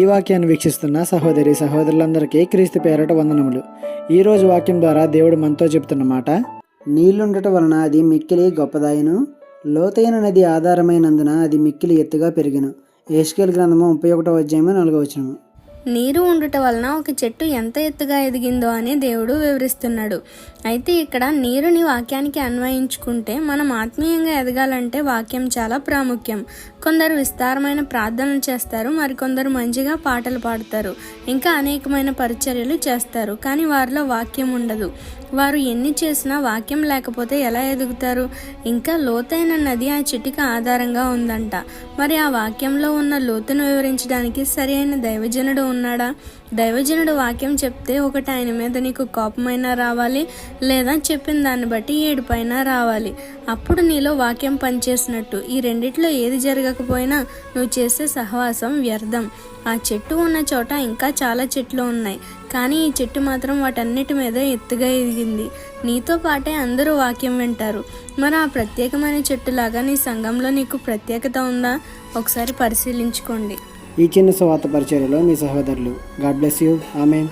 ఈ వాక్యాన్ని వీక్షిస్తున్న సహోదరి సహోదరులందరికీ క్రీస్తు పేరట వందనములు. ఈరోజు వాక్యం ద్వారా దేవుడు మనతో చెబుతున్న మాట, నీళ్లుండట వలన అది మిక్కిలి గొప్పదాయను, లోతైన నది ఆధారమైనందున అది మిక్కిలి ఎత్తుగా పెరిగెను. యెహెజ్కేలు గ్రంథము 31:4. నీరు ఉండుట వలన ఒక చెట్టు ఎంత ఎత్తుగా ఎదిగిందో అని దేవుడు వివరిస్తున్నాడు. అయితే ఇక్కడ నీరుని వాక్యానికి అన్వయించుకుంటే మనం ఆత్మీయంగా ఎదగాలంటే వాక్యం చాలా ప్రాముఖ్యం. కొందరు విస్తారమైన ప్రార్థనలు చేస్తారు, మరికొందరు మంచిగా పాటలు పాడతారు, ఇంకా అనేకమైన పరిచర్యలు చేస్తారు. కానీ వారిలో వాక్యం ఉండదు. వారు ఎన్ని చేసినా వాక్యం లేకపోతే ఎలా ఎదుగుతారు? ఇంకా లోతైన నది ఆ చెట్టుకి ఆధారంగా ఉందంట. మరి ఆ వాక్యంలో ఉన్న లోతును వివరించడానికి సరి అయిన దైవజనుడు ఉన్నాడా? దైవజనుడు వాక్యం చెప్తే ఒకటి ఆయన మీద నీకు కోపమైనా రావాలి, లేదా చెప్పిన దాన్ని బట్టి ఏడుపైనా రావాలి. అప్పుడు నీలో వాక్యం పనిచేసినట్టు. ఈ రెండిట్లో ఏది జరగకపోయినా నువ్వు చేసే సహవాసం వ్యర్థం. ఆ చెట్టు ఉన్న చోట ఇంకా చాలా చెట్లు ఉన్నాయి, కానీ ఈ చెట్టు మాత్రం వాటన్నిటి మీద ఎత్తుగా ఎదిగింది. నీతో పాటే అందరూ వాక్యం వింటారు. మరి ఆ ప్రత్యేకమైన చెట్టులాగా నీ సంఘంలో నీకు ప్రత్యేకత ఉందా? ఒకసారి పరిశీలించుకోండి. ఈ చిన్న సువార్త పరిచర్యలో మీ సహోదరులు. God bless you. ఆమేన్.